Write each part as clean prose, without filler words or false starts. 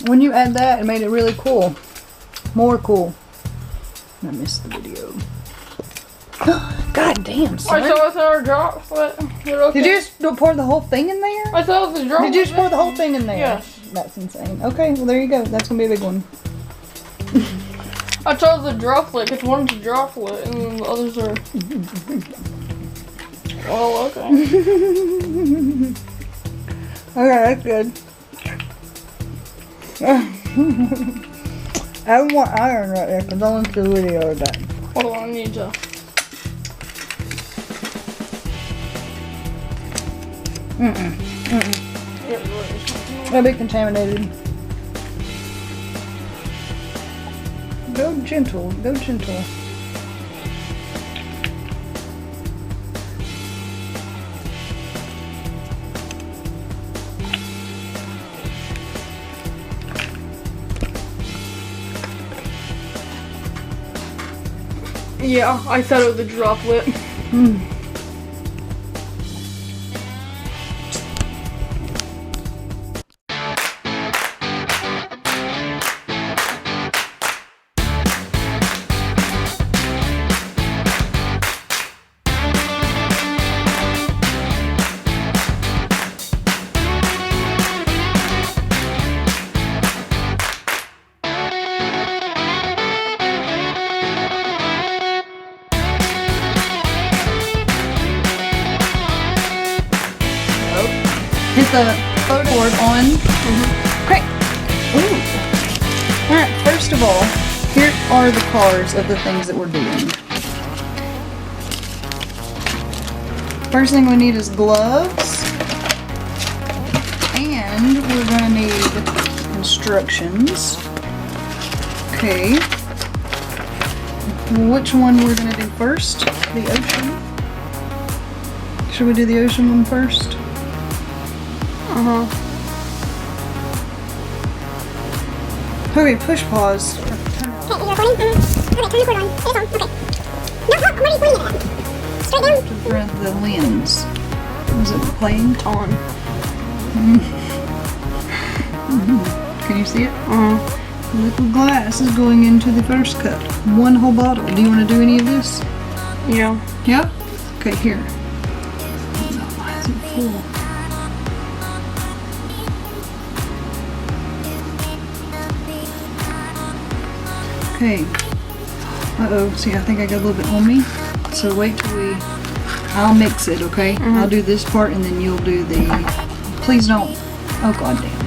When you add that, it made it really cool. More cool. I missed the video. God damn, son. I thought it was our droplet. Okay. Did you just pour the whole thing in there? I thought it was a droplet. Did you just pour the whole thing in there? Yes. That's insane. Okay, well there you go. That's gonna be a big one. I thought it was a droplet because one's a droplet and then the others are. Oh, okay. Okay, that's good. I don't want iron right there because I want the video of that. Hold on, I need to. That'll be contaminated. Go gentle, go gentle. Yeah, I thought it was a droplet. Hit the photo board on. Great. Ooh. Alright, first of all, here are the cars of the things that we're doing. First thing we need is gloves. And we're going to need instructions. Okay. Which one we're going to do first? The ocean. Should we do the ocean one first? Okay, push pause. Okay, is it recording? Okay, turn the record on. It's on. Okay. No, I'm already pointing at it. Straight down. For the lens. Is it playing? On. Can you see it? Liquid glass is going into the first cup. One whole bottle. Do you want to do any of this? Yeah. Yeah? Okay, here. Why is it full? Okay. Uh-oh. See, I think I got a little bit on me. So wait till I'll mix it, okay? I'll do this part and then you'll do the... Please don't. Oh, god damn.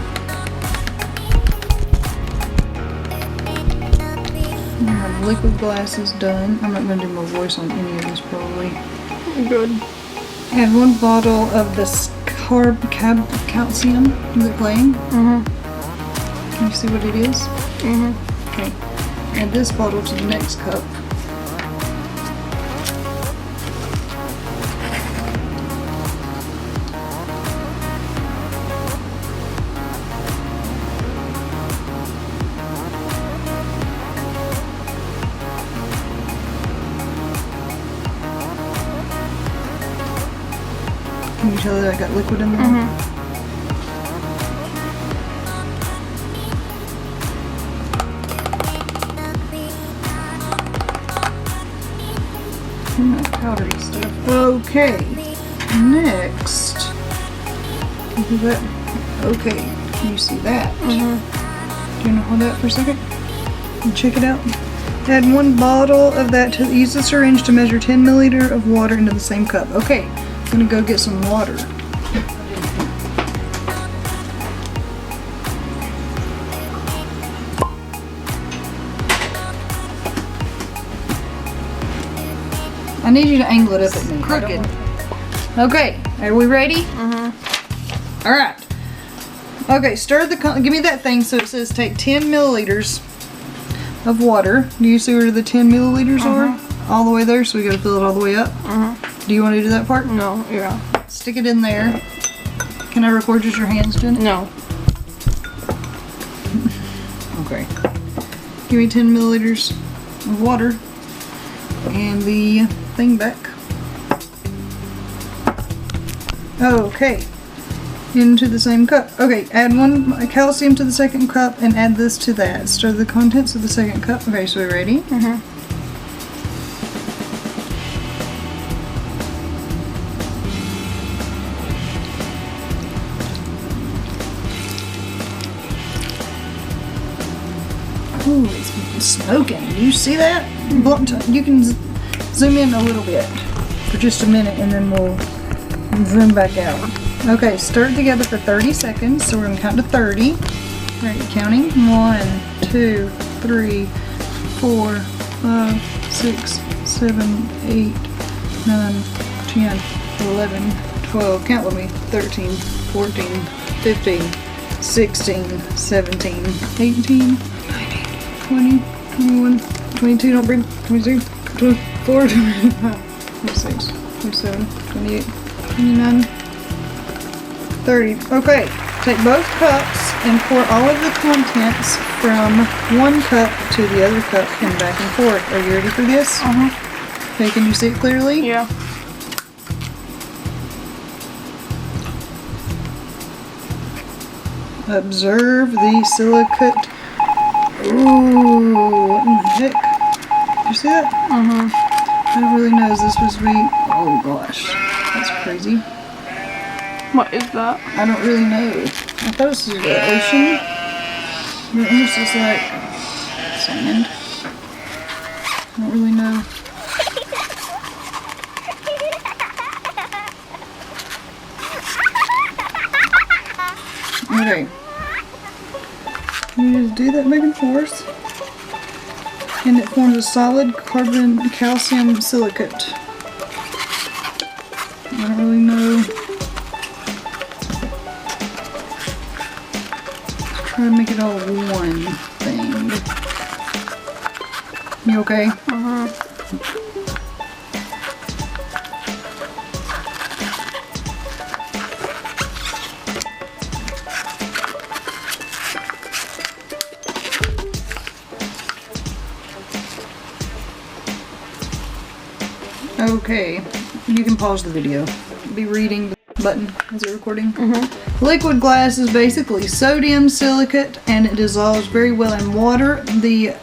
Our liquid glass is done. I'm not going to do my voice on any of this probably. Good. Add 1 bottle of this calcium. Is it playing? Can you see what it is? Okay. Add this bottle to the next cup. Can you tell that I got liquid in there? Powdery stuff. Okay. Next. Do that. Okay. Can you see that? Do you want to hold that for a second? And check it out. Add 1 bottle of that to use the syringe to measure 10 milliliter of water into the same cup. Okay. I'm gonna go get some water. I need you to angle it up at me. Crooked. Okay, are we ready? All right. Okay, stir the, give me that thing so it says take 10 milliliters of water. Do you see where the 10 milliliters are? All the way there, so we gotta fill it all the way up. Do you want to do that part? No, yeah. Stick it in there. Can I record just your hands doing it? No. Okay. Give me 10 milliliters of water and the thing back. Okay. into the same cup. Okay, add 1 calcium to the second cup and add this to that. Stir the contents of the second cup. Okay, so we're ready? Ooh, it's smoking. Do you see that? You can zoom in a little bit for just a minute and then we'll zoom back out. Okay, stir it together for 30 seconds. So we're going to count to 30. Ready, counting? 1, 2, 3, 4, 5, 6, 7, 8, 9, 10, 11, 12. Count with me. 13, 14, 15, 16, 17, 18, 20, 21, 22, don't bring 22, 24, 25, 26, 27, 28, 29, 30. Okay, take both cups and pour all of the contents from one cup to the other cup and back and forth. Are you ready for this? Okay, can you see it clearly? Yeah. Observe the silicate. Ooh, what in the heck? Did you see that? I don't really know. Is this supposed to be? Oh gosh, that's crazy. What is that? I don't really know. I thought this was the ocean. But it almost looks like sand. I don't really know. Okay. You just do that back and forth. And it forms a solid carbon calcium silicate. I don't really know. Let's try to make it all one thing. You okay? Okay, you can pause the video. Be reading the button. Is it recording? Liquid glass is basically sodium silicate and it dissolves very well in water. These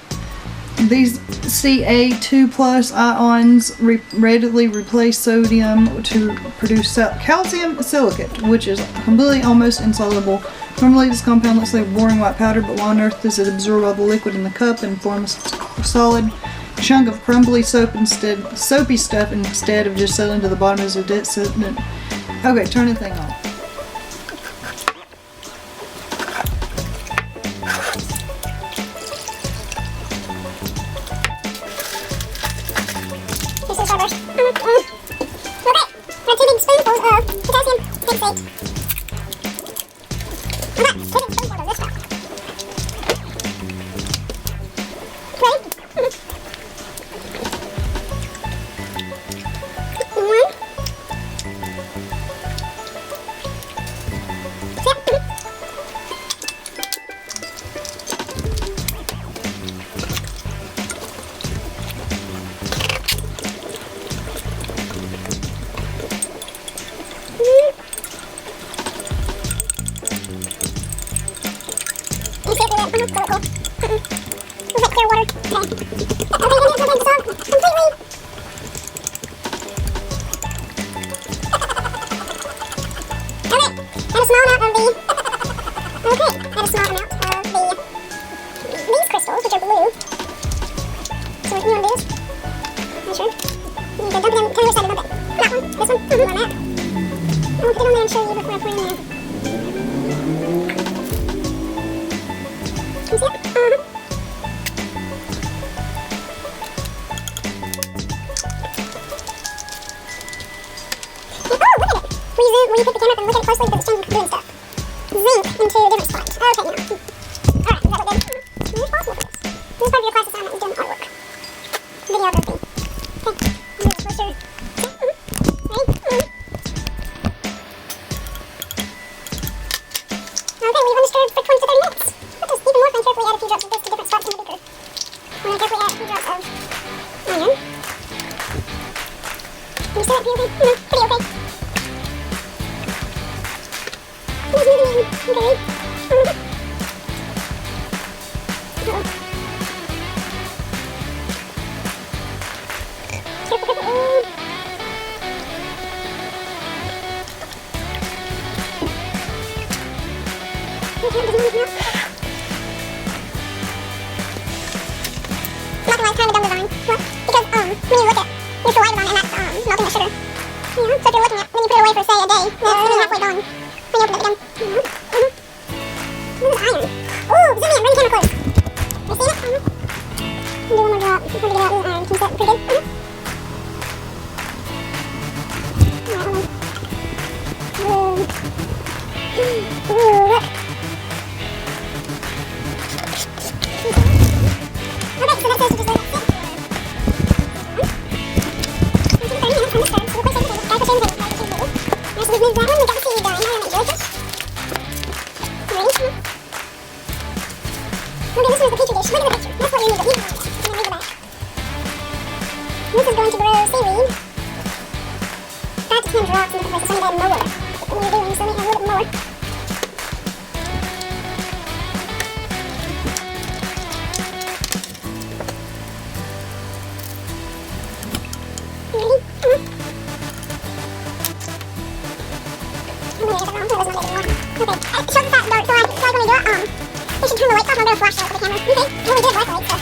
Ca2+ ions readily replace sodium to produce calcium silicate, which is completely almost insoluble. Normally this compound looks like boring white powder, but while on Earth does it absorb all the liquid in the cup and forms a solid chunk of crumbly soapy stuff instead of just settling to the bottom as a dead sediment. Okay, turn the thing on. Here's some starburst. Okay, got 2 big spoonfuls of potassium hexate. I got 2 big spoonfuls of this stuff. Ready? When you pick the camera up and look at it closely because it's changing blue and stuff. Zinc into different spots. Okay, now. Alright, does that look good? I'm responsible for this. This is part of your class assignment, is doing artwork. Videography. Okay, I'm going to closer. Ready? Okay, we've only stirred for 20 to 30 minutes. Let us even more fun carefully add a few drops of this to different spots in the beaker. I'm going to carefully add a few drops of iron. Can you see that pretty okay? Pretty okay. Okay. Melting ice kind of dumb design. What? Because when you look at your saliva on it, and that's melting the sugar. Yeah. So if you're looking at when you put it away for say a day, that's only halfway done. When you open it again. This is iron. Ooh, zoom in, bring the camera close. You see it? Do one more drop. Before we get out, this is iron. Can you see it? Pretty good. Alright, ooh, look. Okay, so that says you just let it sit. Nice, we've moved that one. We got the seaweed done. Now we're gonna make jellyfish. Ready? Okay, this was the petri dish. Look at the picture. That's what you need to eat. And then leave it back. This is going to grow seaweed. 5 to 10 drops in different places. So I'm going to mower. When you're doing something, a little bit more. We should turn the lights off and I'll get a flashlight for the camera. Okay, well we did black lights, so.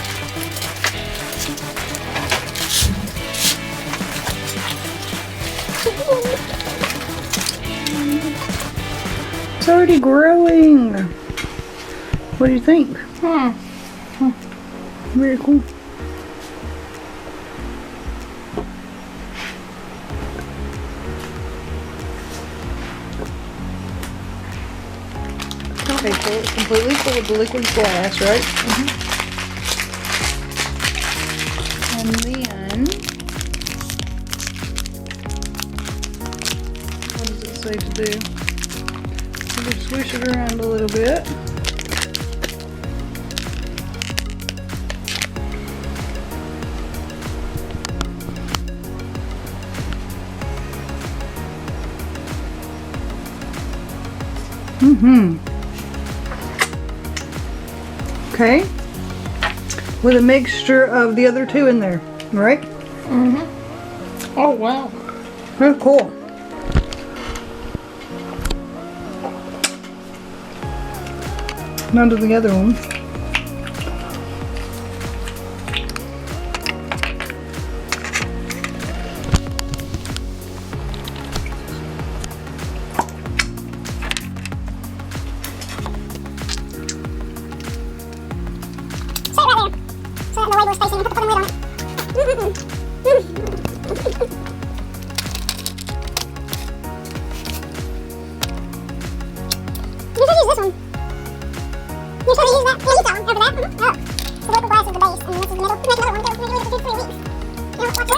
It's already growing. What do you think? Very cool. Okay, fill it completely full with the liquid glass, right? And then, what does it say to do? So just swish it around a little bit. Okay, with a mixture of the other two in there, right? Oh wow. Very cool. None of the other ones. Spacing, put the lid on it. You should use this one. You should use that. Yeah, you saw over that. Oh. So the liquid glass is the base, and this is the middle. Make another one. Go. Maybe we have to do 3 weeks. You know, watch